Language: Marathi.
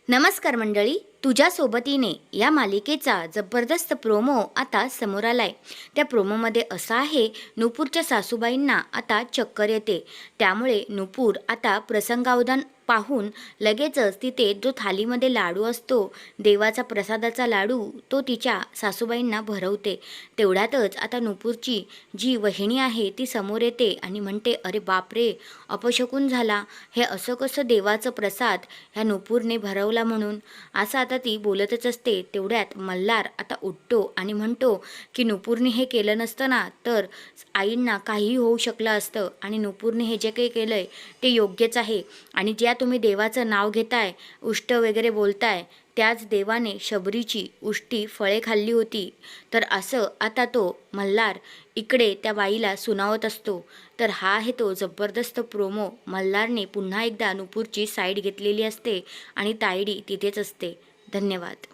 नमस्कार मंडळी, तुझ्या सोबतीने या मालिकेचा जबरदस्त प्रोमो आता समोर आलाय. त्या प्रोमोमध्ये असं आहे, नुपूरच्या सासूबाईंना आता चक्कर येते. त्यामुळे नुपूर आता प्रसंगावधान पाहून लगेचच तिथे जो थालीमध्ये लाडू असतो, देवाचा प्रसादाचा लाडू, तो तिच्या सासूबाईंना भरवते. तेवढ्यातच आता नुपूरची जी वहिनी आहे ती समोर येते आणि म्हणते, अरे बापरे, अपशकुन झाला. हे असं कसं देवाचं प्रसाद ह्या नुपूरने भरवला म्हणून. असं आता ती बोलतच असते. तेवढ्यात मल्हार आता उठतो आणि म्हणतो की नुपूरने हे केलं नसतं ना तर आईंना काहीही होऊ शकलं असतं आणि नुपूरने हे जे काही केलं आहे ते योग्यच आहे. आणि ज्या तुम्ही देवाचं नाव घेताय, उष्ट वगैरे बोलताय, त्याच देवाने शबरीची उष्टी फळे खाल्ली होती. तर असं आता तो मल्हार इकडे त्या बाईला सुनावत असतो. तर हा आहे तो जबरदस्त प्रोमो. मल्हारने पुन्हा एकदा नुपूरची साईड घेतलेली असते आणि तायडी तिथेच असते. धन्यवाद.